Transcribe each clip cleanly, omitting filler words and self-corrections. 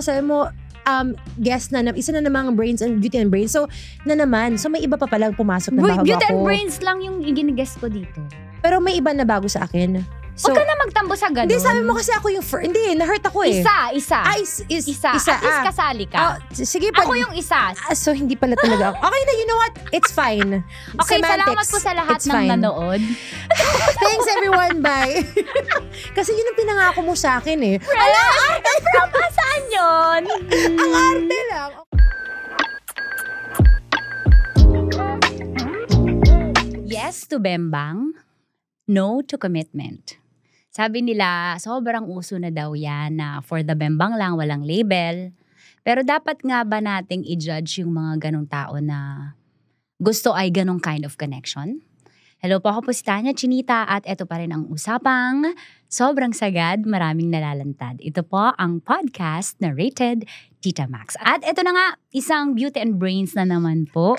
sabi mo, guest na, isa na namang Brains and Beauty and Brains. So, may iba pa palang pumasok na bago ako. Beauty and Brains lang yung ginigest ko dito. Pero may iba na bago sa akin. So, huwag ka na magtambo sa ganun. Hindi, sabi mo kasi ako yung hindi, na-hurt ako eh. Isa. At least kasali ka. Sige, ako yung isa. So, hindi pala talaga ako. Okay na, you know what? It's fine. Okay, Semantics. salamat po sa lahat ng nanood. Thanks everyone, bye. Kasi yun ang pinangako mo sa akin eh. From saan yun? Ang arte lang. Yes to Bembang, no to commitment. Sabi nila, sobrang uso na daw yan na for the Bembang lang, walang label. Pero dapat nga ba nating i-judge yung mga ganong tao na gusto ay ganong kind of connection? Hello po, ako po si Tanya Chinita at ito pa rin ang usapang sobrang sagad, maraming nalalantad. Ito po ang podcast na rated Tita Max. At ito na nga, isang Beauty and Brains na naman po.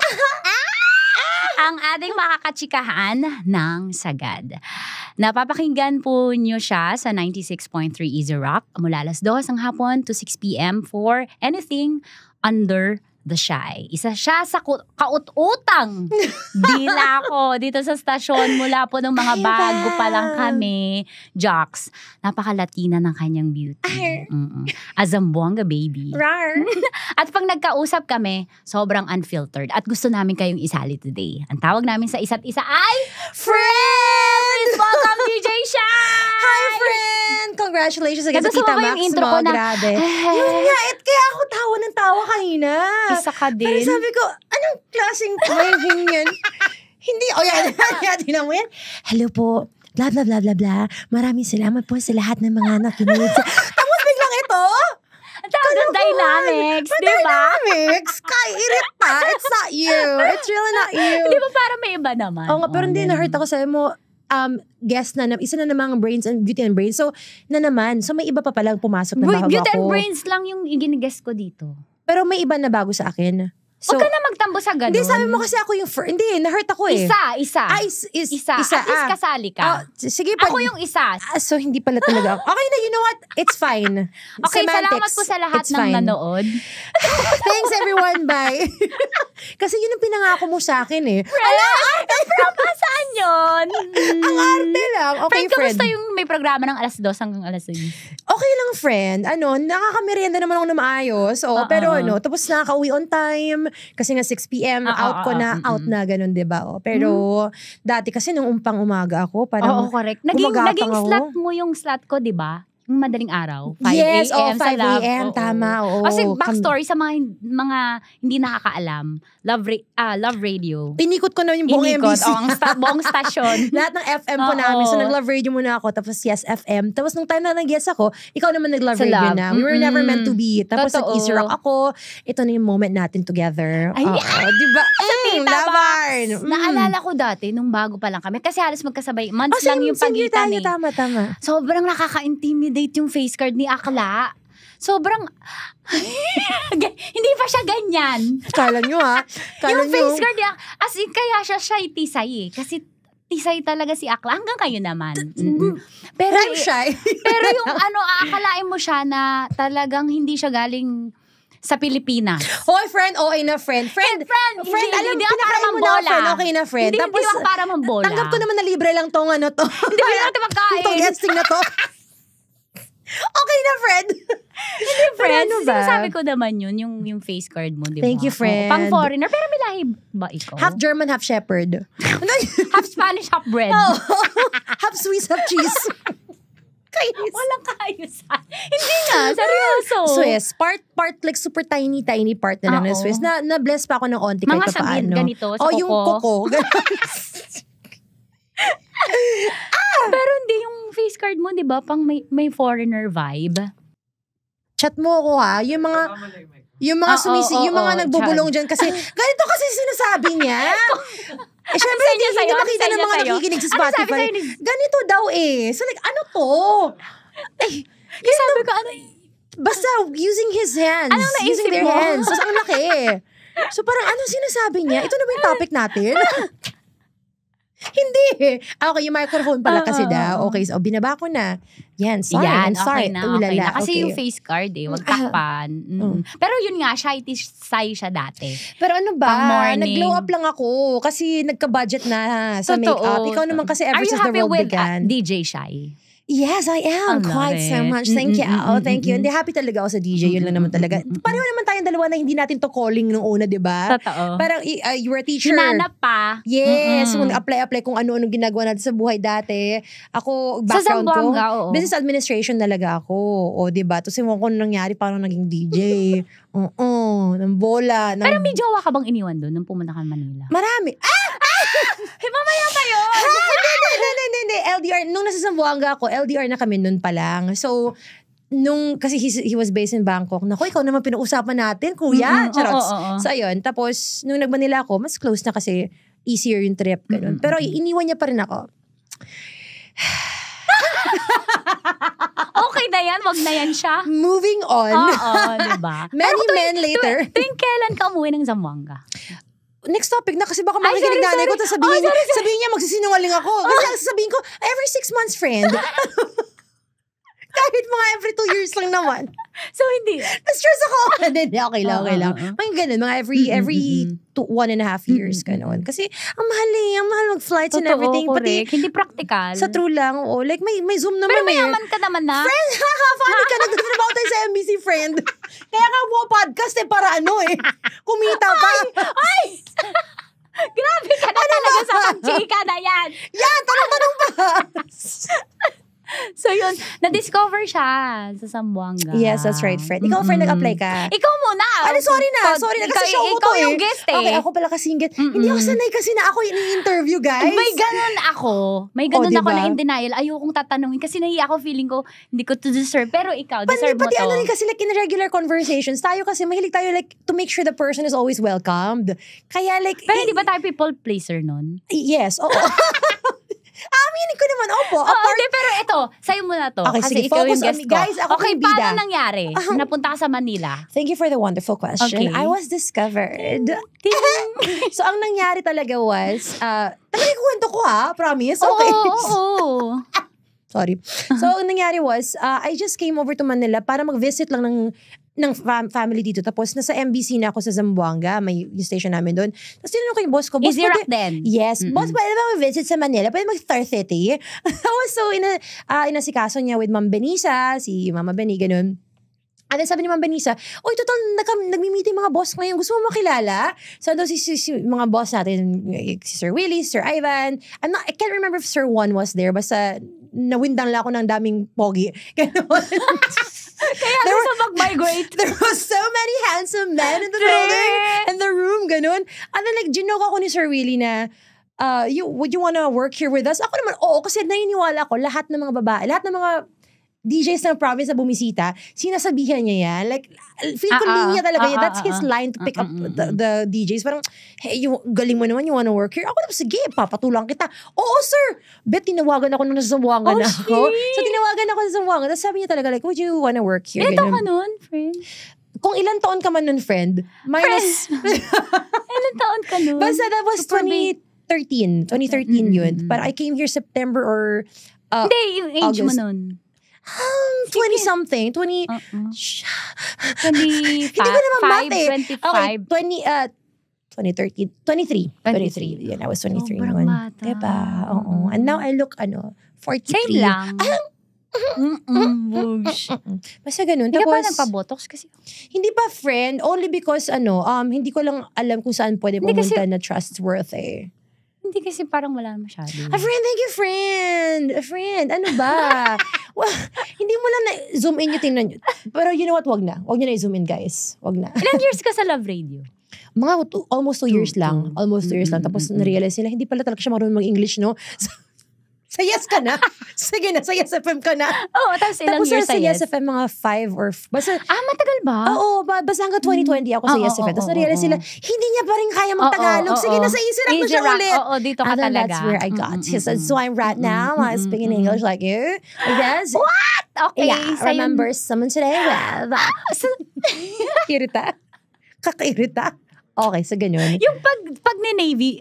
Ang ating makakachikahan ng sagad. Napapakinggan po nyo siya sa 96.3 Easy Rock mula alas 2 ng hapon to 6 p.m. for anything under the shy. Isa siya sa kaut-utang dila ko dito sa stasyon mula po ng mga bago pa lang kami. Jocks, napaka-Latina ng kanyang beauty. Azambuanga baby. Rar. At pag nagkausap kami, sobrang unfiltered. At gusto namin kayong isali today. Ang tawag namin sa isa't isa ay Friends! Welcome, DJ Shy! Hi, friend! Congratulations again sa Gusto Tita mo ba Max. yung intro ko na, grabe. Yun nga, kaya ako tawa ng tawa kanina. Isa ka din. Pero sabi ko, anong klaseng waving yan? Hindi, yan, tinan mo yan. Hello po, blah, blah, blah, blah, blah. Maraming salamat po sa lahat ng mga nakinig. Tapos biglang ito, ang tawag ng dynamics, di ba? Dynamics? Irit pa. It's not you. It's really not you. Di ba para may iba naman? Oo nga, pero hindi na-hurt ako. Sabi mo, guest na, isa na namang Brains and Beauty and Brains. So, may iba pa palang pumasok na bago ako. Beauty and Brains lang yung ginigest ko dito. Pero may iba na bago sa akin. So, huwag ka na magtambo sa ganun. Hindi, sabi mo kasi ako yung hindi, na-hurt ako eh. Isa. At least kasali ka. Sige, ako yung isa. So, hindi pala talaga ako. Okay na, you know what? It's fine. Okay, Semantics. salamat po sa lahat ng nanood. Thanks everyone, bye. Kasi yun ang pinangako mo sa akin eh. From saan yun? Ang arte lang. Okay, friend. Kamusta yung may programa ng alas 2 hanggang alas 6? Okay lang, friend. Nakakamerienda naman ako na maayos. Pero tapos nakaka-uwi on time. Kasi nga 6 p.m. out na ganun, diba? Pero dati kasi nung umaga ako, parang correct. Naging slot mo yung slot ko, diba? Yung madaling araw. 5 yes, a.m. 5 a.m. Tama. Kasi backstory sa mga hindi nakakaalam, Love Radio. Inikot ko na yung buong MBC. Buong stasyon. Lahat ng FM po namin. So nag-Love Radio muna ako. Tapos Yes FM. Tapos nung time na nag-Yes ako, ikaw naman nag-Love Radio na. We were never meant to be. Tapos nag-Easy Rock ako. Ito na yung moment natin together. Diba? Labarn. Naalala ko dati, nung bago pa lang kami. Kasi halos magkasabay. Months lang yung pagitan eh. Tama. Sobrang nakaka-intimidate yung face card ni Akla. Sobrang, hindi pa siya ganyan. Kala nyo ha? Yung face card niya, as in kaya siya tisay eh. Kasi tisay talaga si Akla. Hanggang kayo naman. Pero, shy. pero yung aakalain mo siya na talagang hindi siya galing sa Pilipinas. Hoy, friend, okay na, friend. Friend, alam, pinakain mo na, friend, okay na, friend. Hindi ako para mambola. Tanggap ko naman na libre lang tong to. Hindi mo natin magkain. Itong guesting na to. Okay na, friend. Hindi, friend. Sinasabi ko naman yun, yung face card mo, di ba? Thank you, friend. Pang foreigner. Pero may lahi ba ikaw? Half German, half shepherd. Half Spanish, half bread. Half Swiss, half cheese. Walang kaayusan. Hindi nga, seryoso. Swiss, part like super tiny part na lang ng Swiss. Na-bless pa ako ng onti kahit pa paano. Mga ganito, sa yung koko. Pero hindi yung face card mo, di ba? Pang may foreigner vibe. Chat mo ako ha. Yung mga yung mga nagbubulong dyan kasi ganito kasi sinasabi niya. Syempre, hindi makita ng mga nakikinig sa Spotify. Ganito daw eh. So like, ano to? Sabi ko, basta using his hands. Anong naisip using their mo? hands. So, ang laki. So parang anong sinasabi niya? Ito na ba yung topic natin? Hindi. Okay, yung microphone pala kasi daw. Okay, so binaba ko na. Yan, sorry. Yan, I'm sorry. okay na. Kasi okay. yung face card wag takpan. Pero yun nga, shy siya dati. Pero ano ba? Pang-morning. Nag-glow up lang ako kasi nagka-budget na sa makeup. Ikaw naman kasi ever since the world began. Are you happy with DJ Shy? Yes, I am. Quite so much. Thank you. Thank you. Hindi, happy talaga ako sa DJ. Yun lang naman talaga. Pareho naman tayong dalawa na hindi natin to calling nung una, di ba? Totoo. Parang you were a teacher. Hinanap pa. Yes. Kung apply kung ano-ano ginagawa natin sa buhay dati. Ako, background ko. Business administration talaga ako. O, di ba? Tapos yung ko nangyari, parang naging DJ. Ng bola. Pero may jowa ka bang iniwan doon nung pumunta ka Manila? Marami. Mamaya pa yun! Hindi. LDR. Nung nasa Zamboanga ako, LDR na kami nun pa lang. So, kasi he was based in Bangkok. Naku, ikaw naman pinag-usapan natin, kuya. Charots. So, ayun. Tapos, nung nag-Manila ako, mas close na kasi easier yung trip. Ganun. Pero iniwan niya pa rin ako. Okay na yan, wag na yan siya. Moving on. Diba? Many men later. Tuwing kailan ka umuwi ng Zamboanga? Next topic na kasi baka makikinig nanay ko tapos sabihin niya magsisinungaling ako. Kasi sabihin ko, every 6 months, friend. Kahit mga every 2 years lang naman. So, hindi. Na-stress ako. Hindi, okay lang. Mga ganun, mga every 1.5 years, ganun. Kasi, ang mahal mag-flights and everything. Correct. Hindi practical. Sa true lang, may Zoom naman. Pero mayaman ka naman na. Friend, funny ka. Nagtatrabaho tayo sa MBC, friend. Kaya ka buha podcast para kumita pa. Ay! Grabe ka na talaga sa pag-chika na yan. Yan, tanong pa. So yun, na-discover siya sa Zamboanga. Yes, that's right, friend. Ikaw, friend, nag-apply ka. Ikaw muna. Sorry na. Kasi show ko to yung guest Okay, ako pala kasing guest. Hindi ako sanay kasi na ako yung interview, guys. May ganun ako. Ako na in denial. Ayokong tatanungin kasi nahiya ako, feeling ko, hindi ko to deserve. Pero ikaw, deserve mo to. Pati rin kasi in regular conversations, tayo kasi mahilig tayo to make sure the person is always welcomed. Kaya Pero hindi ba tayo people pleaser nun? Yes, oo. Aminin ko naman, opo. Pero ito, sa'yo muna to. Okay, kasi sige, ikaw focus yung guest on me. ko. Guys, ako okay, yung bida. paano nangyari? Napunta ka sa Manila. Thank you for the wonderful question. Okay. I was discovered. So, ang nangyari talaga was, talagang kwento ko promise? Okay. Oo. Sorry. So, ang nangyari was, I just came over to Manila para mag-visit lang ng family dito. Tapos, nasa MBC na ako sa Zamboanga. May yung station namin doon. Tapos, tinanong ko yung boss ko. Easy rock din. Yes. Boss, pwede ba mag-visit sa Manila? Pwede mag-Star City? So, inasikaso niya with Ma'am Benisa, si Mama Beni, ganun. And then sabi ni Ma'am Benisa, total, nagmi-meeting mga boss ngayon. Gusto mo makilala? So, doon si mga boss natin, si Sir Willie, Sir Ivan. I can't remember if Sir Juan was there. Basta, nawindang lang ako ng daming pogi. Ganun. Kaya gusto mag-migrate. There was so many handsome men in the building, in the room, ganun. And then ginoke ako ni Sir Willie na, would you wanna work here with us? Ako naman, oo, kasi naniniwala ko, lahat ng mga babae, lahat ng mga DJs ng province na bumisita, sinasabihan niya yan. Feel ko linya talaga yan. That's his line to pick up the DJs. Parang, hey, galing mo naman, you wanna work here? Ako naman, sige, papatulang kita. Oo, sir! Bet, tinawagan ako nung nasa Zamboanga na ako. So, tinawagan ako sa Zamboanga. Tapos sabi niya talaga, would you wanna work here? Ito ka nun, friend? Kung ilan taon ka man nun, friend? Minus... Ilan taon ka nun? Basta that was 2013. 2013 yun. But I came here September or Hindi, yung age August. mo nun. 20-something. 20... 25. Hindi ko naman mate. 25. Okay, 23. Yeah, I was 23 Sobrang noon. bata. Diba? Oo. And now I look, 43. Same lang. Bush. Basta ganun. Hindi ka Tapos, pa nagpa-botox kasi? Hindi pa, friend. Only because, hindi ko lang alam kung saan pwede pumunta na trustworthy. Hindi kasi parang wala masyado. A friend, thank you, friend. A friend, ano ba? Well, hindi mo lang na-zoom in yung tingnan nyo. Pero you know what, wag na. Wag nyo na i-zoom in, guys. Wag na. Ilang years ka sa Love Radio? Mga almost 2 years lang. Almost 2 years lang. Tapos na-realize nila, hindi pala talaga siya marunong mag-English, no? Sa Yes ka na. Sige na, sa Yes FM ka na. Oo, tapos ilang years sa Yes? Yes FM, mga 5 or... Basta, matagal ba? Oo, basta hanggang 2020 ako sa Yes FM. Tapos na-realize sila, hindi niya pa rin kaya mag-Tagalog. Sige na, sa Easy Rock na siya ulit. Oo, dito ka talaga. That's where I got. So I'm right now, speaking English like you. Yes. What? Okay. Yeah, remember someone today with... Irita. Kakairita. Okay, so ganun. Yung pag ni Navy,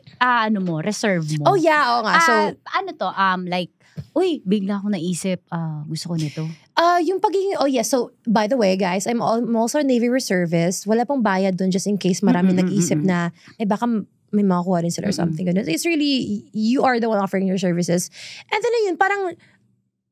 reserve mo. Oh yeah, oo nga. So, ano to, like, uy, bigla akong naisip, gusto ko nito. Yung pagiging, so, by the way, guys, I'm also a Navy reservist. Wala pong bayad dun just in case marami nag-isip na, baka may makakuha rin sila or something. Ganun. It's really, you are the one offering your services. And then yun, parang,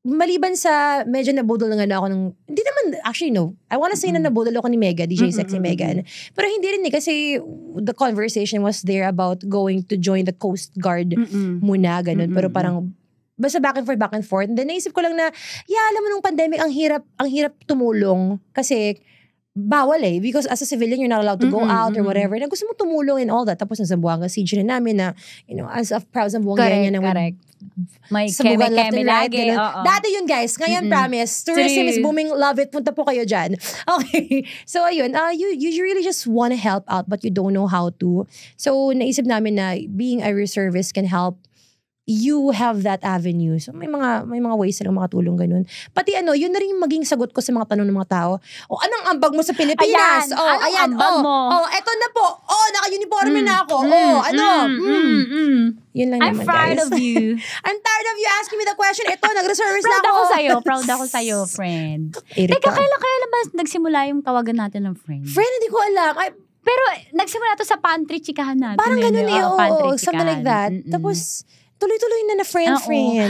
maliban sa medyo nabudol nga na ako ng, hindi naman, actually no, I wanna say na nabudol ako ni Mega, DJ Sexy Megan. Pero hindi rin kasi the conversation was there about going to join the Coast Guard muna, ganun. Pero parang, basta back and forth. And then naisip ko lang na, alam mo nung pandemic, ang hirap tumulong. Kasi, bawal because as a civilian, you're not allowed to go out or whatever. Na gusto mo tumulong and all that. Tapos nasa Buanga siege na namin na, as of proud sa Buanga niya naman. Correct. May keme lagi. Dati yun guys. Ngayon promise. Tourism is booming. Love it. Punta po kayo dyan. Okay. So ayun. You really just want to help out but you don't know how to. So naisip namin na being a reservist can help you have that avenue. So may mga ways silang makatulong ganun. Pati yun na rin maging sagot ko sa mga tanong ng mga tao. Anong ambag mo sa Pilipinas? Ayan. Ambag mo? Eto na po. Naka-uniforme na ako. Yun lang I'm naman, proud guys. of you. I'm tired of you asking me the question. Ito, nag-reservice na ako. Proud ako sa'yo, friend. Teka, kailan ba nagsimula yung tawagan natin ng friend? Friend, hindi ko alam. Pero nagsimula to sa pantry chikahan natin. Parang ganun something like that. Tapos, tuloy-tuloy na friend.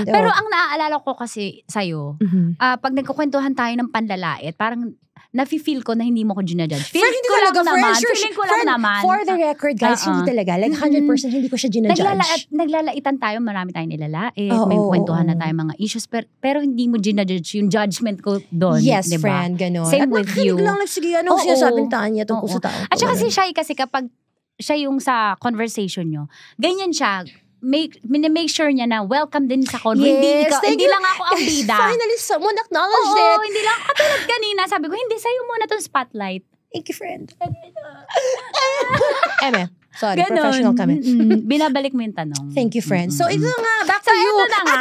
Pero ang naaalala ko kasi sa'yo, pag nagkukwentuhan tayo ng panlalait, parang nafe-feel ko na hindi mo ko ginajudge. Feeling ko lang naman. For the record, guys, hindi talaga. Like 100% hindi ko siya ginajudge. Naglalaitan tayo, marami tayong nilalait. May kwentuhan na tayo mga issues. Pero hindi mo ginajudge yung judgment ko doon. Yes, diba? friend, gano'n. Same with you. At lang, sige, anong sinasabing taan niya tungkol sa tao. At saka si Shai kasi kapag siya yung sa conversation nyo, ganyan siya. Make sure niya na welcome din sa convo. Yes, hindi lang ako ang bida. Finally, someone acknowledged it. Hindi lang. Katulad kanina, sabi ko, hindi, sa'yo muna itong spotlight. Thank you, friend. Eme, sorry, Ganon. professional kami. Binabalik mo yung tanong. Thank you, friend. So, ito nga, back to you. Ito na nga.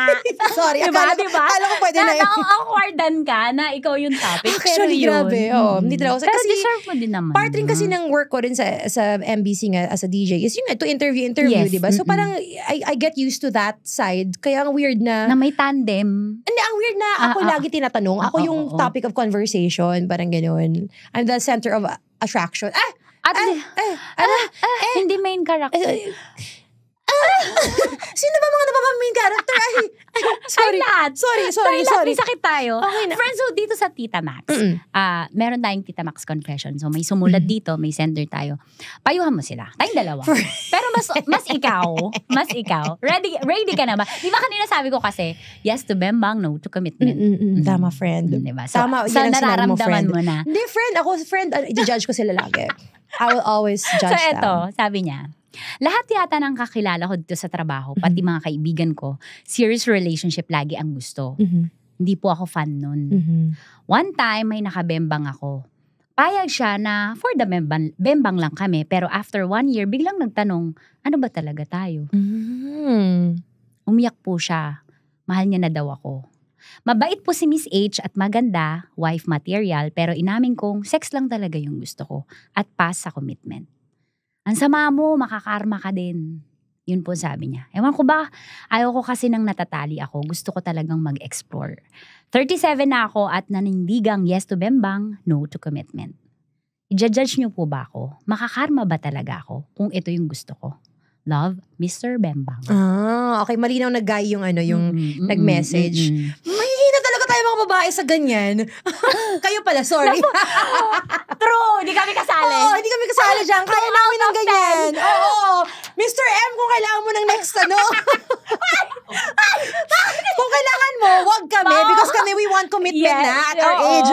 Sorry, akala ko pwede na yun. Na-awkwardan ka na ikaw yung topic. Actually, grabe. Hindi talaga. Pero deserve mo din naman. Part rin kasi ng work ko rin sa MBC nga as a DJ is yung to interview, yes. diba? So parang I get used to that side. Kaya ang weird na may tandem. Hindi, ang weird na ako lagi tinatanong. Ako yung topic of conversation. Parang gano'n. I'm the center of attraction. Hindi main character. Sino ba mga main character? Sorry. May sakit tayo. Okay na. Friends, so dito sa Tita Max, meron tayong Tita Max confession. So may sumulat dito, may sender tayo. Payuhan mo sila. Tayong dalawa. Pero mas ikaw. Ready ka na ba? Di ba kanina sabi ko kasi, yes to bembang, no to commitment. Tama, friend. Diba? So, tama, nararamdaman mo na. Hindi, friend. Ako, friend, i-judge ko sila lagi. I will always judge them. So eto, sabi niya, lahat yata ng kakilala ko dito sa trabaho, pati mga kaibigan ko, serious relationship lagi ang gusto. Hindi po ako fan nun. One time, may nakabembang ako. Payag siya na for the bembang lang kami, pero after 1 year, biglang nagtanong, ano ba talaga tayo? Umiyak po siya. Mahal niya na daw ako. Mabait po si Miss H at maganda, wife material, pero inamin kong sex lang talaga yung gusto ko at pass sa commitment. Ang sama mo, makakarma ka din. Yun po sabi niya. Ewan ko ba, ayaw ko kasi nang natatali ako. Gusto ko talagang mag-explore. 37 na ako at nanindigang yes to bembang, no to commitment. I-judge niyo po ba ako? Makakarma ba talaga ako kung ito yung gusto ko? Love, Mr. Bembang. Okay. Malinaw na guy yung nag-message. Mahihina talaga tayo mga babae sa ganyan. Kayo pala, sorry. True, hindi kami kasali. Oo, hindi kami kasali dyan. Kaya namin ng ganyan. Oo. Mr. M, kung kailangan mo ng next kung kailangan mo, wag kami. Because kami, we want commitment na at our age.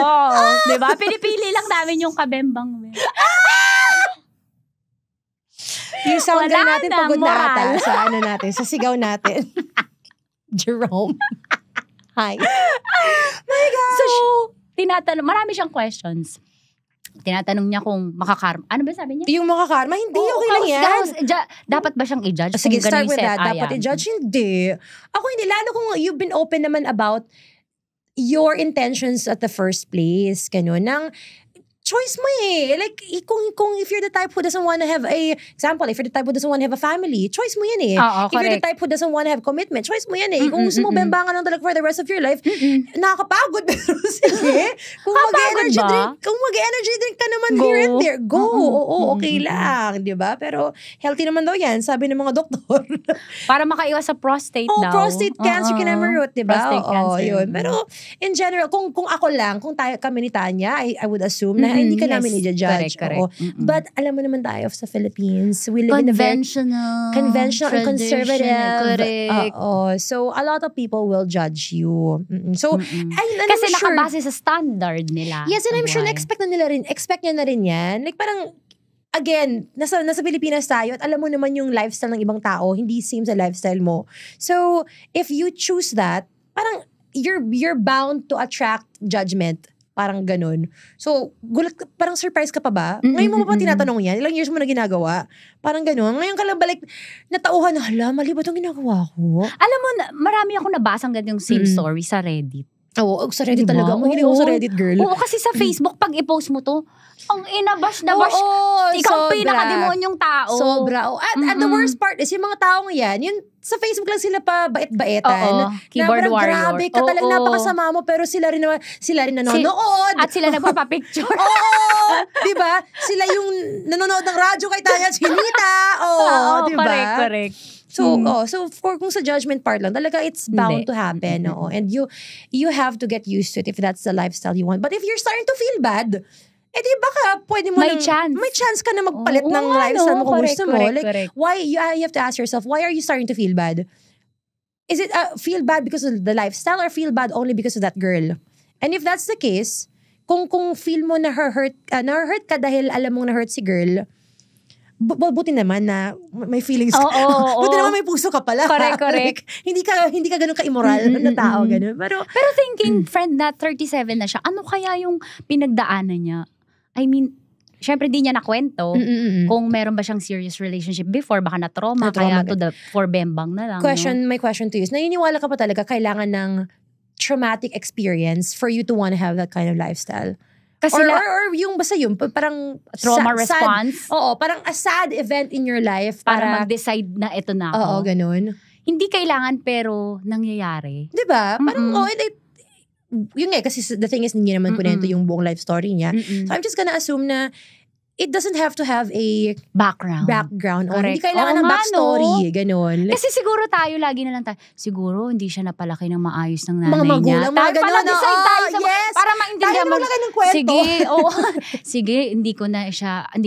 Diba? Pinipili lang namin yung kabembang. Yung sound guy natin, pagod na ata sa natin, sa sigaw natin. Jerome. Hi. My God. So, marami siyang questions. Tinatanong niya kung makakarma. Ano ba sabi niya? Yung makakarma, hindi. Okay lang yan. Dapat ba siyang i-judge? Sige, start with that. Dapat i-judge? Hindi. Ako hindi. Lalo kung you've been open naman about your intentions at the first place. Ganun. choice mo eh. Like, kung if you're the type who doesn't want to have if you're the type who doesn't want to have a family, choice mo yan eh. If you're the type who doesn't want to have commitment, choice mo yan eh. Kung gusto mo bembangan lang talaga for the rest of your life, nakakapagod, pero sige. Kung mag-energy drink ka naman here and there, go. Oo, okay lang, di ba? Pero healthy naman daw yan, sabi ng mga doktor. Para makaiwas sa prostate daw. Prostate cancer kinamarot, di ba? Prostate cancer. Yun. Pero in general, kung ako lang, kung kami ni Tanya, I would assume na hindi ka namin i-judge. Correct. But alam mo naman tayo sa Philippines, we live in a very conventional and conservative. Correct. So a lot of people will judge you. So, kasi nakabase sa standard nila. Yes, and I'm sure expect niya na rin yan. Like parang, again, nasa Pilipinas tayo at alam mo naman yung lifestyle ng ibang tao, hindi same sa lifestyle mo. So, if you choose that, parang you're bound to attract judgment. Parang ganun. So, parang surprise ka pa ba? Ngayon mo pa tinatanong yan? Ilang years mo na ginagawa? Parang ganun. Ngayon ka lang balik, natauhan na, hala, mali ba itong ginagawa ko? Alam mo, marami ako nabasang ganyung same story sa Reddit. Oo, sa Reddit talaga. Mahilig ako sa Reddit, girl. Oo, kasi sa Facebook, pag i-post mo to, ang inabash na bash. Ikaw pinaka-demonyong tao. Sobra. At the worst part is, yung mga taong yan, yun, sa Facebook lang sila pa bait-baetan. Keyboard warrior. Grabe ka talaga, napakasama mo, pero sila rin nanonood. At sila nagpapapicture. Diba? Sila yung nanonood ng radyo kay Tanya Chinita. Diba? Correct. So kung sa judgment part lang, talaga it's bound to happen. And you have to get used to it if that's the lifestyle you want. But if you're starting to feel bad, di baka pwede mo may chance ka na magpalit ng lifestyle mo kung gusto mo. Correct. Why, you have to ask yourself, why are you starting to feel bad? Is it feel bad because of the lifestyle or feel bad only because of that girl? And if that's the case, kung feel mo na hurt ka dahil alam mong na-hurt si girl, buti naman na may feelings ka. Buti naman may puso ka pala. Correct. Like, hindi ka ganun ka-immoral na tao. Ganun. Pero thinking, friend na 37 na siya, ano kaya yung pinagdaanan niya? I mean, syempre di niya nakwento kung meron ba siyang serious relationship before, baka na-trauma kaya for bembang na lang. My question to you is, naniniwala ka pa talaga kailangan ng traumatic experience for you to want to have that kind of lifestyle? Kasi or yung basta yun, parang trauma response? Parang a sad event in your life para mag-decide na ito na ako. Oo, ganun. Hindi kailangan pero nangyayari. Diba? Parang, yun nga, kasi the thing is, hindi naman kunento yung buong life story niya. So I'm just gonna assume na it doesn't have to have a background. Hindi kailangan ng backstory. Ganun. Kasi siguro tayo, lagi na lang tayo, siguro hindi siya napalaki ng maayos ng nanay niya. Mga magulang, mga ganun. Pala-decide tayo para maintindihan mo. Tayo naman ng kwento. Sige, hindi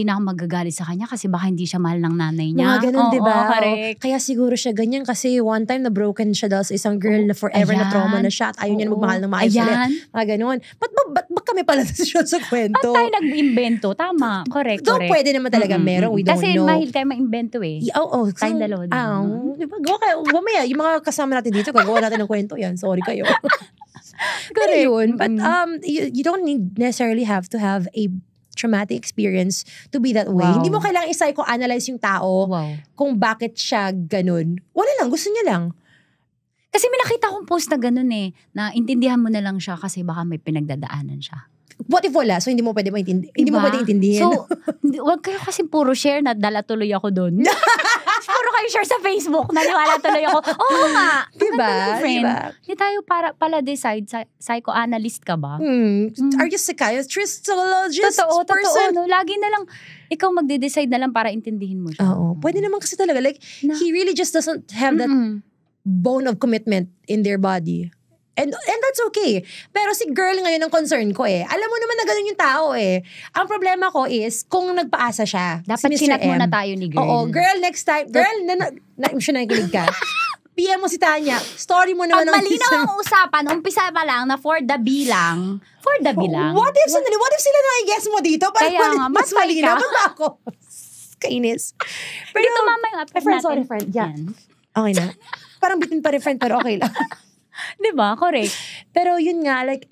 na ako magagalit sa kanya kasi baka hindi siya mahal ng nanay niya. Mga ganun, diba? Correct. Kaya siguro siya ganyan kasi one time na broken siya dahil sa isang girl na forever na trauma na siya at ayaw niya na magmahal ng maayos ulit. Mga ganun. Ba't kami pala desisyon sa kwento? Ba't tayo nag-imbento? Tama. Correct. Pwede naman talaga meron. We don't kasi know. Kasi mahil kayo ma-invento eh. Tayong dalawa. Diba? Mamaya, yung mga kasama natin dito, gagawa natin ng kwento yan. Sorry kayo. Pero yun. But you don't necessarily have to have a traumatic experience to be that way. Hindi mo kailangang i-psychoanalyze yung tao kung bakit siya ganun. Wala lang. Gusto niya lang. Kasi may nakita kong post na ganun eh. Na intindihan mo na lang siya kasi baka may pinagdadaanan siya. What if wala? So hindi mo pwede maintindihan. Hindi mo pwede intindihin. So, wag kayo kasi puro share na dala tuloy ako doon. Puro kayo share sa Facebook, naniwala tuloy ako. Oo nga. Diba? Hindi tayo pala decide, psychoanalyst ka ba? Are you psychiatrist, psychologist, totoo, person? No? Lagi na lang, ikaw magde-decide na lang para intindihin mo siya. Oo. Pwede naman kasi talaga. Like, he really just doesn't have that bone of commitment in their body. And that's okay. Pero si girl ngayon ang concern ko eh. Alam mo naman na ganun yung tao eh. Ang problema ko is kung nagpaasa siya. Dapat si chinat muna tayo ni girl. Oo, girl next time. Girl, siya nakikinig ka. PM mo si Tanya. Story mo naman. Pag malinaw ang usapan, umpisa pa lang na for the bilang. For the bilang. What if sila na-i-guess mo dito? Kaya nga, mas malinaw. Ba't ba ako? Kainis. Pero tumama yung upload natin. Sorry, friend. Yeah. Okay na. Parang bitin pa rin, friend, pero okay lang. Diba? Correct. Pero yun nga, like,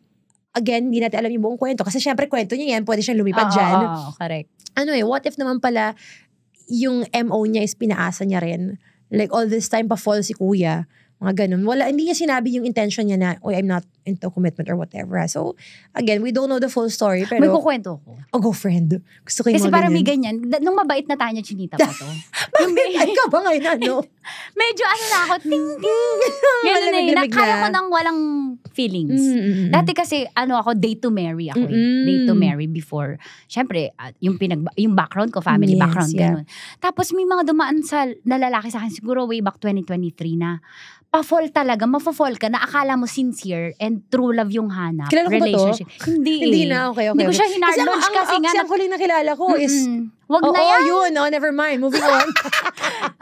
again, hindi natin alam yung buong kwento. Kasi syempre, kwento niya yan, pwede siyang lumipad dyan. Correct. What if naman pala, yung MO niya is pinaasa niya rin. Like, all this time, pa-fall si kuya. Mga ganun. Wala, hindi niya sinabi yung intention niya na, I'm not into commitment or whatever. So, again, we don't know the full story. Pero, may kukwento ko. Go friend. Gusto ko yung kasi mga parang may ganyan. ganyan. Nung mabait na Tanya Chinita pa to. Ay, ka ba ngayon, ano? Medyo na ako, ting, ting. Ganun na yun. Kaya ko nang walang feelings. Dati kasi, ako, date to marry ako Date to marry before. Siyempre, yung background ko, family background, ganun. Tapos may mga dumaan sa nalalaki sa akin, siguro way back 2023 na, pa-fall talaga, mafo-fall ka na akala mo sincere and true love yung hanap. Kilala ko relationship. ba to? Hindi Hindi na, okay. Hindi ko siya hinarlunch kasi nga. Ang huli na kilala ko is, wag na yan. Yun. Never mind. Moving on.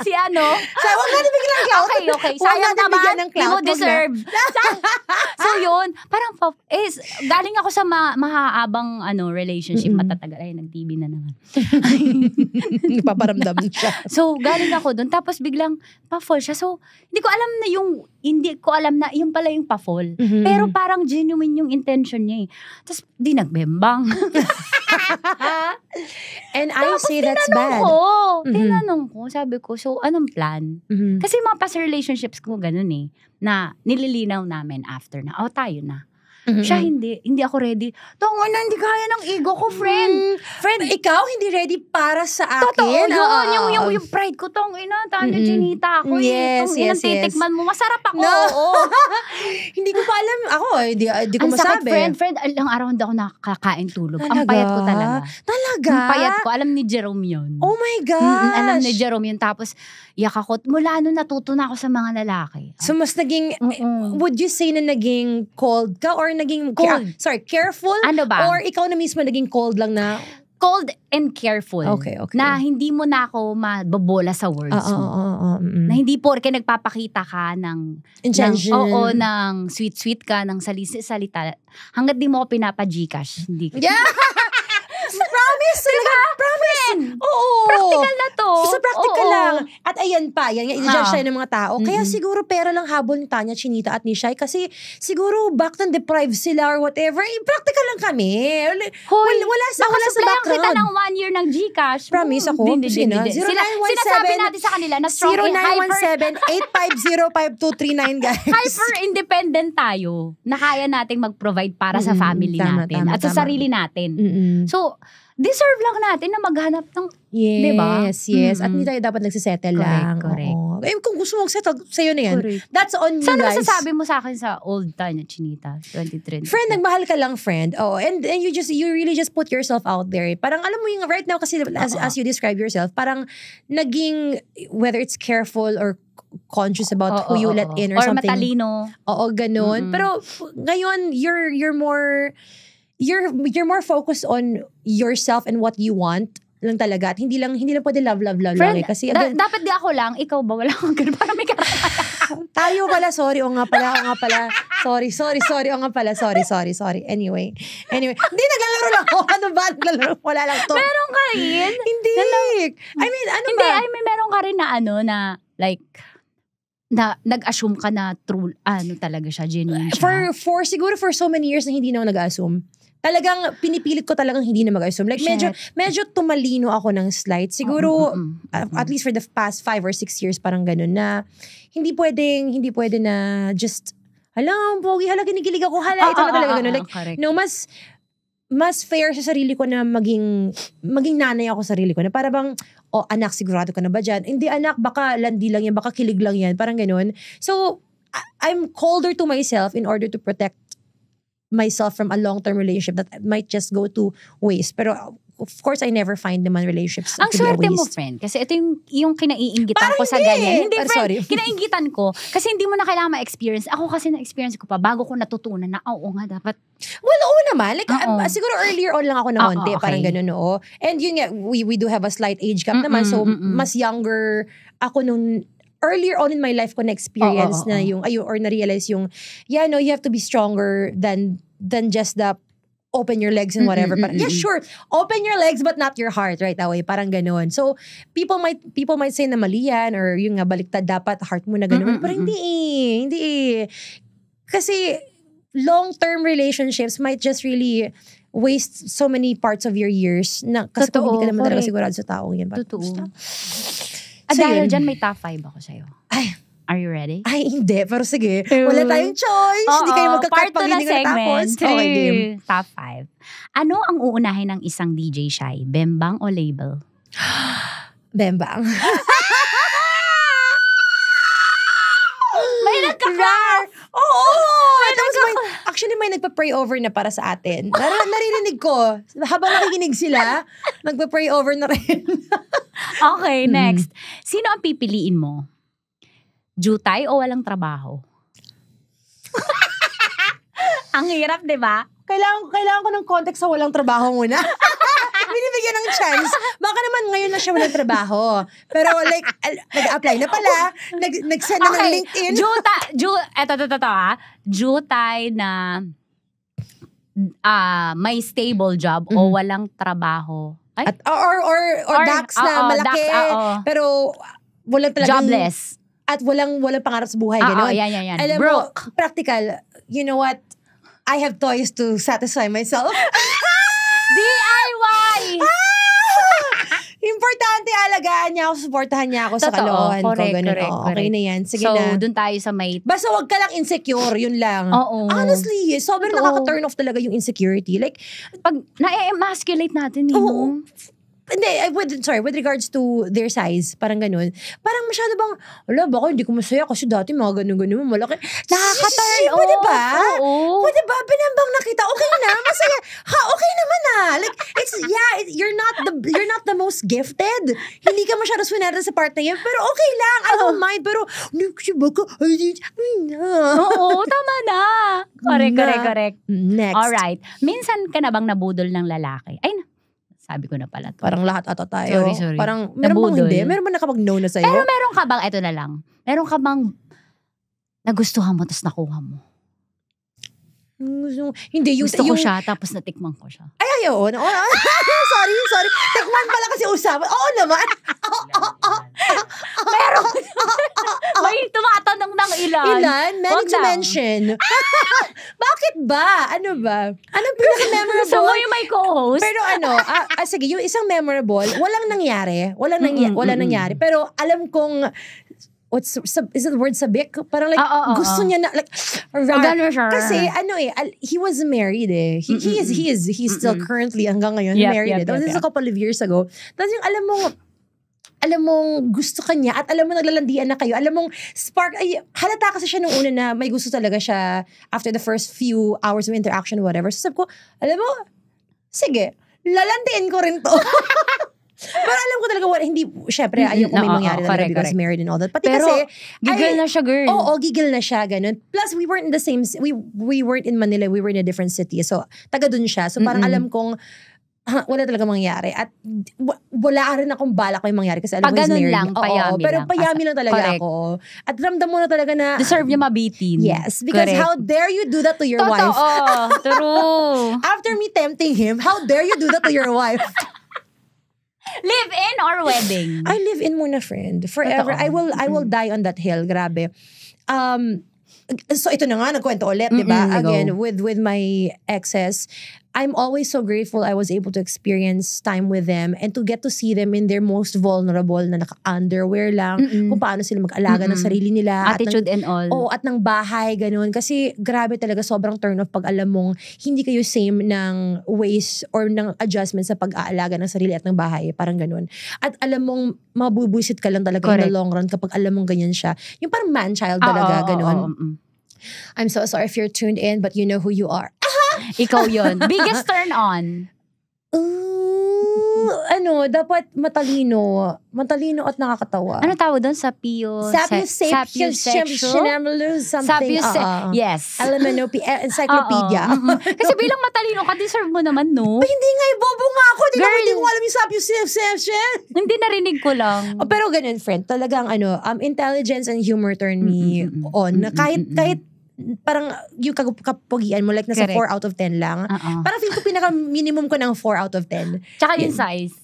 Si ano? Wag natin bigyan ng clout. Okay. Sayang naman. Hindi mo deserve. So yun, parang, galing ako sa mahaabang relationship. Matatagal. Ay, nag-TV na naman. Paparamdam siya. So, galing ako dun. Tapos biglang pa-fall siya. So, hindi ko alam na yung pala yung pa-fall. Pero parang genuine yung intention niya eh. Tapos, di nagbembang. And I say that's bad. Tinanong ko, sabi ko, so anong plan? Kasi mga past relationships ko ganun eh, na nililinaw namin after na, tayo na. Siya hindi ako ready. Tungkol na, hindi kaya ng ego ko, friend. Friend, ikaw hindi ready para sa akin? Totoo yun. Yung pride ko, Tanya Chinita ako. Yes. Titikman mo, masarap ako. No. Oo. Hindi ko pa alam. Ako, hindi ko masabi. Ang sakit, friend. Ilang araw hindi ako nakakain tulog. Ang payat ko talaga. Talaga? Ang payat ko. Alam ni Jerome yun. Oh my gosh. Alam ni Jerome yun. Tapos, iyak ako. Mula nun natuto na ako sa mga lalaki. So, mas naging, would you say na naging cold ka or naging, careful? Ano ba? Or ikaw na mismo naging cold lang na? Cold and careful. Okay. Na hindi mo na ako mabobola sa words mo. Na hindi porke nagpapakita ka ng intention. ng sweet ka, ng salita. Hanggat di mo ako pinapa-Gcash. Hindi ka. Yeah! Promise! Diba? Promise! Oo! Practical na to. Sa practical lang. At ayan pa, i-judge tayo ng mga tao. Kaya siguro pera lang habol ni Tanya Chinita at ni Shai kasi siguro back then deprived sila or whatever. Practical lang kami. Wala sa background. Kita ng 1 year ng Gcash. Promise ako. Sige na. Sinasabi natin sa kanila na strong 0917-850-5239 guys. Hyper-independent tayo na kaya nating mag-provide para sa family natin at sa sarili natin. So, deserve lang natin na maghanap ng, diba? Yes. At hindi tayo dapat nagsisettle lang. Correct. Kung gusto mo magsettle, sa'yo na yan. Correct. That's on you Sana guys. Sana masasabi mo sa akin sa old Tanya Chinita, 2023. Friend, nagmahal ka lang, friend. And you really just put yourself out there. Parang alam mo yung right now kasi as you describe yourself, parang naging, whether it's careful or conscious about who you let in or something. Or matalino. Oo, ganun. Pero ngayon, you're more focused on yourself and what you want lang talaga. At hindi lang pwede love Friend, lang eh. Kasi dapat di ako lang, ikaw ba? Wala akong ganun. Parang may tayo pala, sorry. O nga pala. Sorry. O nga pala, sorry. Anyway. Hindi, naglalaro lang ako. Ano ba? Wala lang to. Meron ka rin? Hindi. I mean, ano hindi, ba? I mean, meron ka rin na na like, na nag-assume ka na true, talaga siya, genuine siya. Siguro for so many years na hindi na ako nag-assume. Talagang pinipilit ko talagang hindi na mag-assume. Like medyo tumalino ako ng slight. Siguro at least for the past 5 or 6 years parang ganun na hindi pwede na just pogi, kinikilig ako, ito na talaga ganun. Like no, mas fair sa sarili ko na maging nanay ako sa sarili ko. Na para bang, anak, sigurado ka na ba dyan? Hindi, anak, baka landi lang yan, baka kilig lang yan. Parang ganun. So, I'm colder to myself in order to protect myself from a long-term relationship that might just go to waste. Pero of course, I never find naman relationships ang to be a swerte waste. mo, friend. Kasi ito yung kinaiingitan Parang ko sa ganyan. Hindi, friend. Sorry. Kinaingitan ko. Kasi hindi mo na kailangan ma-experience. Ako kasi na-experience ko pa bago ko natutunan na, oo nga, dapat. Well, oo naman. Like, siguro earlier on lang ako na konti. Okay. Parang ganun, oo. And yun nga, we do have a slight age gap naman. So, mas younger ako nung earlier on in my life ko na-experience na yung, or na-realize yung, you have to be stronger than just the open your legs and whatever. Yeah, sure. Open your legs but not your heart right away. Parang ganun. So, people might say na mali yan or yung nga baliktad dapat heart mo na ganun. Pero hindi. Kasi long-term relationships might just really waste so many parts of your years na kasi kung hindi ka naman talaga sigurado sa taong yan. Totoo. At dahil dyan may top 5 ako sa'yo. Ay, Are you ready? Ay, hindi. Pero sige, wala tayong choice. Hindi kayo magka-cut pag hindi ko natapos. Okay, game. Top 5. Ano ang uunahin ng isang DJ Shy? Bembang o label? Bembang. May nagka-car! Oo! Actually, may nagpa-pray over na para sa atin. Naririnig ko. Habang nakikinig sila, nagpa-pray over na rin. Okay, next. Sino ang pipiliin mo? Jutay o walang trabaho? Ang hirap, di ba? Kailangan ko ng context sa walang trabaho muna. Binibigyan ng chance. Baka naman ngayon na siya walang trabaho. Pero like, nag-apply na pala. Nag-send na ng LinkedIn. Jutay na may stable job o walang trabaho. Ay? Or Dax na malaki. Pero walang talagang... Jobless. At walang pangarap sa buhay. Ganon. Yan. Alam mo, practical. You know what? I have toys to satisfy myself. DIY! Importante, alagaan niya ako, supportahan niya ako sa kalokohan ko. Correct. Okay na yan. Sige na. So, dun tayo sa may... Basta wag ka lang insecure, yun lang. Oo. Honestly, sobrang nakaka-turn off talaga yung insecurity. Like, pag na-emasculate natin, Hindi, with regards to their size, parang ganun. Parang masyado bang, baka hindi ko masaya kasi dati mga ganun-ganun, malaki. Nakaka-turn off. Pwede ba? Oo. Pwede ba? Binambang nakita, okay na, masaya. Okay naman Like, you're not the most gifted. Hindi ka masyado swinerte sa part na yun, pero okay lang, I don't mind, pero, Oo, tama na. Correct. Next. Alright. Minsan ka na bang nabudol ng lalaki? Ay, sabi ko na pala to. Parang lahat ata tayo. Sorry. Parang, meron bang hindi? Meron bang nakapag-no na sa'yo? Pero meron ka bang, eto na lang, meron ka bang nagustuhan mo tapos nakuha mo? Hindi, gusto ko siya tapos natikman ko siya. Ay, ayaw. Sorry. Tikman pala kasi usapan. Oo naman. Meron. May tumatanong ng ilan. Ilan? Many to mention. Bakit ba? Ano ba? Anong pinaka-memorable? Gusto mo yung may co-host? Pero sige, yung isang memorable, walang nangyari. Walang nangyari. Pero alam kong, is it the word sabik? Parang like, gusto niya na, like, kasi he was married eh. He's still currently hanggang ngayon married. This is a couple of years ago. Tapos yung alam mong gusto ka niya at alam mo naglalandian na kayo. Alam mong spark, halata kasi siya nung una na may gusto talaga siya after the first few hours of interaction, whatever. So sabi ko, alam mo, sige, lalandian ko rin to. Pero alam ko talaga, hindi, syempre, ayoko may mangyari talaga because married and all that. Pati pero, kasi, gigil na siya, girl. Oo, gigil na siya, ganun. Plus, we weren't in the same, we weren't in Manila, we were in a different city. So, taga dun siya. So, parang alam kong, wala talaga mangyari. At wala rin akong balak ko yung mangyari kasi alam mo he's married. Lang, payami pero lang. payami lang talaga ako. At ramdam mo na talaga na... Deserve niya mabitin. Yes. Because how dare you do that to your wife? True. After me tempting him, how dare you do that to your wife? Live-in or wedding? I live in muna, friend. Forever. I will die on that hill. Grabe. So ito na nga, nagkwento ulit, di ba? Again, with my exes, I'm always so grateful I was able to experience time with them and to get to see them in their most vulnerable na naka-underwear lang, kung paano sila mag-alaga ng sarili nila. Attitude and all. Oo, at ng bahay, ganun. Kasi grabe talaga, sobrang turn off pag alam mong hindi kayo same ng ways or ng adjustment sa pag-aalaga ng sarili at ng bahay. Parang ganun. At alam mong mabubuisit ka lang talaga in the long run kapag alam mong ganyan siya. Yung parang man-child talaga, ganun. I'm so sorry if you're tuned in, but you know who you are. Ikaw yun. Biggest turn on? Dapat matalino at nakakatawa. Ano tawag doon? Sapiosexual? Yes. Encyclopedia. Kasi bilang matalino ka, deserve mo naman, no? Hindi nga, bobo nga ako. Hindi ko alam yung sapiosexual. Hindi narinig ko lang. Pero ganun, friend. Talagang intelligence and humor turn me on. Kahit parang yung kapugian mo, like nasa 4 out of 10 lang. Parang feel ko pinaka-minimum ko ng 4 out of 10. Tsaka yung size.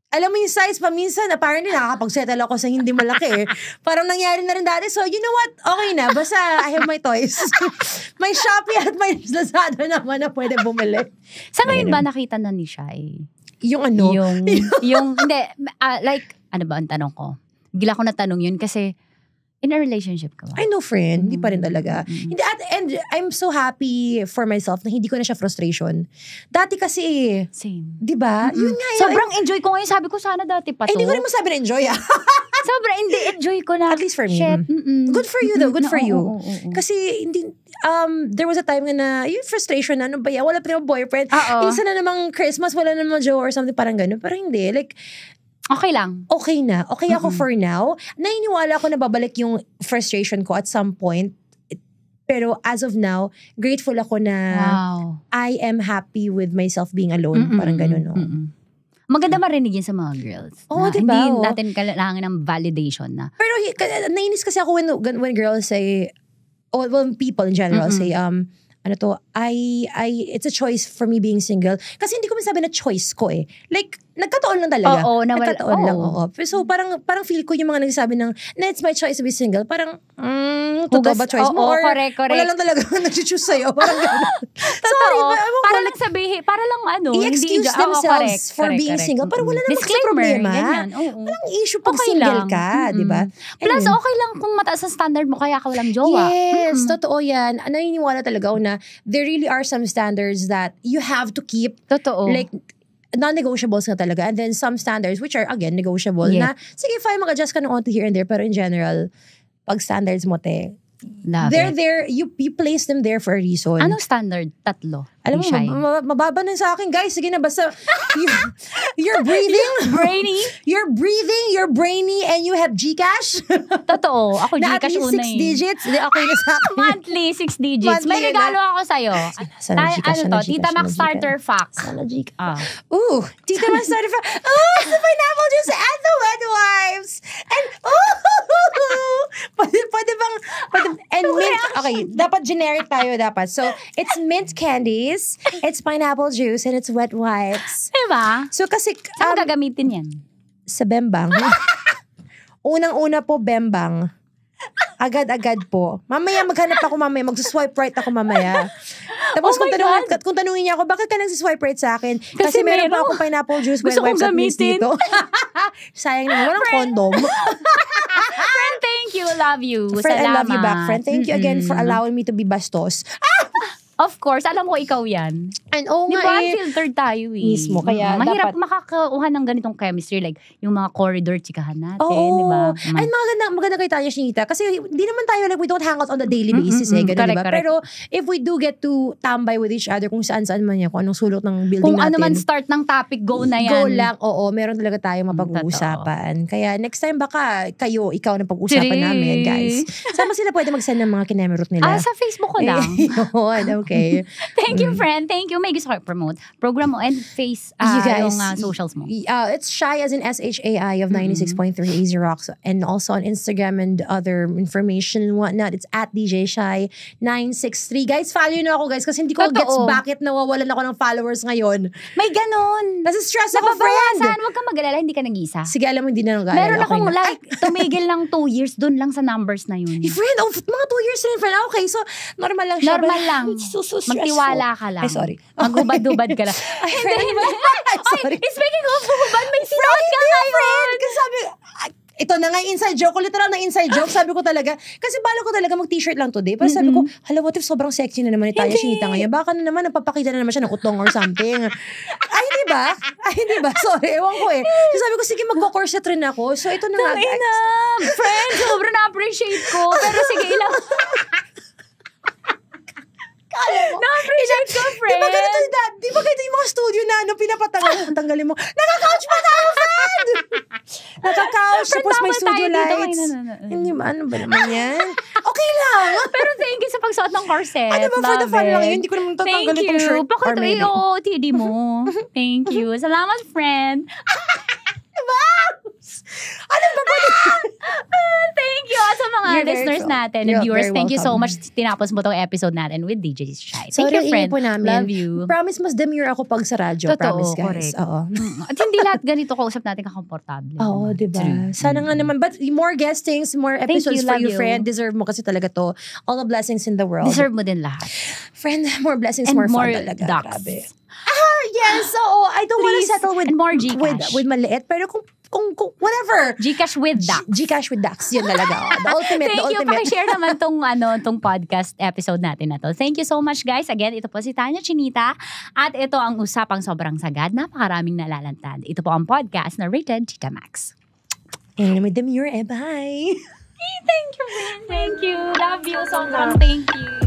Alam mo yung size, paminsan, apparently nakakapag-settle ako sa hindi malaki. Parang nangyari na rin dati. So, you know what? Okay na. Basta, I have my toys. May Shopee at may Lazada naman na pwede bumili. Sa ngayon ba nakita na ni Shai? Yung ano? Yung hindi, like, ano ba ang tanong ko? Gila ko na tanong yun kasi, In a relationship ka ba? I know, friend. Hindi pa rin talaga. Hindi, and I'm so happy for myself na hindi ko na siya frustration. Dati kasi, Same. di ba? Yun nga. Sobrang enjoy ko ngayon. Sabi ko sana dati pa to. Hindi ko rin masabi na enjoy Sobrang enjoy ko na. At least for me. Shit. Good for you though. Good for you. Oo. Kasi hindi, there was a time na yung frustration na, ano ba yan? Wala pa rin boyfriend. Isa na namang Christmas, wala na namang jowa or something, parang gano'n. Parang hindi. Like, okay lang. Okay na. Okay ako for now. Naniniwala ako na babalik yung frustration ko at some point. Pero as of now, grateful ako na I am happy with myself being alone. Parang ganun, no? Maganda marinig yun sa mga girls. Diba? Hindi natin kailangan ng validation na. Pero nainis kasi ako when girls say, when people in general say, it's a choice for me being single. Kasi hindi ko masabi na choice ko eh. Like, nagkataon lang talaga. Nagkataon lang. So, parang feel ko yung mga nagsasabi ng, it's my choice to be single. Parang, totoo ba choice mo? Or correct. Wala lang talaga nag-choose sa'yo. Parang gano'n. Sorry. Para lang sabihin, para lang i-excuse themselves for being single. Parang wala naman kasi problema. Walang issue pag single ka, di ba? Plus, okay lang kung mataas ang standard mo, kaya ka walang jowa. Yes, totoo yan. Naniniwala talaga ako na there really are some standards that you have to keep. Totoo. Like, non-negotiables na talaga. And then some standards which are, again, negotiable. Na, sige, fine, mag-adjust ka ng onto here and there. Pero in general, pag standards mo, they're there, you place them there for a reason. Anong standard? 3. Alam mo, mababa na sa akin, guys. Sige na, basta you're breathing. You're breathing, you're brainy, and you have Gcash. Totoo. Ako Gcash una 6 digits. Hindi, okay na sa akin. Monthly, 6 digits. May regalo ako sa'yo. Sana Gcash. Tita Mac Starter Facts. Sana Gcash. Tita Mac Starter Facts. It's the pineapple juice and the wet wipes. And, pwede bang, and mint, okay, dapat generic tayo dapat. So, it's mint candies, it's pineapple juice, and it's wet wipes. Diba? So, kasi, saan gagamitin yan? Sa Bembang. Unang-una po, Bembang. Agad-agad po. Mamaya maghanap ako mamaya. Mag-swipe right ako mamaya. Tapos kung tanungin niya ako, bakit ka nagsiswipe right sa akin? Kasi meron pa akong pineapple juice when wipes at mints dito. Sayang naman. Walang condom. Friend, thank you. Love you. Friend, Salamat. I love you back, friend. Thank you again for allowing me to be bastos. Of course, alam ko ikaw yan. And nga unfiltered tayo eh. Mismo, kaya mahirap dapat makakakuha ng ganitong chemistry, like yung mga corridor chikahan natin, di ba? Ay, maganda kay Tanya Shinita. Kasi di naman tayo, like, we don't hang out on a daily basis ganun, diba? Pero if we do get to tambay with each other, kung saan-saan man yan, kung anong sulok ng building kung natin. Kung ano man start ng topic, go na yan. Go lang, meron talaga tayong mapag-uusapan. Kaya next time baka ikaw na pag-uusapan namin, guys. Saan ba sila pwede mag-send ng mga kinemerot nila? Sa Facebook ko lang. Okay. Thank you, friend. Thank you. May gusto ko promote program mo and face yung socials mo. It's Shy as in SHAI of 96.3 AZ Rocks, and also on Instagram and other information and whatnot. It's at DJ Shy 963. Guys, follow nyo ako, guys, kasi hindi ko gets bakit nawawalan ako ng followers ngayon. May ganun. Nasa-stress ako, friend. Huwag kang mag-alala, hindi ka nag-isa. Sige, alam mo, hindi na nag-alala. Meron akong tumigil ng 2 years dun lang sa numbers na yun. Friend, mga 2 years rin, friend. Okay, so normal lang siya. Normal lang. Magtiwala ka lang. Ay, sorry. Maghubad-hubad ka lang. Ay, friend. Sorry. Speaking of hubad, may sinuot ka ngayon. Kasi sabi, ito na nga inside joke. Literal na inside joke. Sabi ko talaga, kasi balo ko talaga mag-t-shirt lang today. Pero sabi ko, hala, what if sobrang sexy na naman ni Tanya Shinita ngayon? Baka na naman, napapakita na naman siya ng utong or something. Ay, di ba? Sorry, ewan ko eh. So sabi ko, sige, magko-corset rin ako. So ito na nga. Friend, sobrang na-appreciate ko. Pero sige, ilang... Na-appreciate ko, friend. Di ba ganito yung mga studio na pinapatanggal? Tanggalin mo. Naka-couch pa tayo, friend! Naka-couch. Tapos may studio lights. Hindi ba? Ano ba naman yan? Okay lang. Pero thank you sa pagsuot ng corset. Ano ba, for the fun lang yun? Hindi ko naman tatanggalin itong shirt. Bakit TD mo? Thank you. Salamat, friend. Diba? Ano ba ba? Thank you sa mga listeners natin and viewers. Thank you so much. Tinapos mo tong episode natin with DJ Shy. Thank you, friend. Love you. Promise, mas demure ako pag sa radyo. Promise, guys. Correct. At hindi lahat ganito kausap natin kakomportable. Oo, diba? Sana nga naman. But more guestings, more episodes for you, friend. Deserve mo kasi talaga to. All the blessings in the world. Deserve mo din lahat. Friend, more blessings, more fun talaga. Ducks. Grabe. Yes, so I don't want to settle with more Gcash. With maliit. Pero kung kung whatever. Gcash with Dax. Gcash with Dax. Yun talaga. The ultimate, Thank the you. ultimate. Pakishare naman tong podcast episode natin na to. Thank you so much, guys. Again, ito po si Tanya Chinita. At ito ang usapang sobrang sagad. Napakaraming nalalantad. Ito po ang podcast na Rated Chika Max. And with Demure, bye! Thank you, man. Thank you. Love you. Sobrang thank you.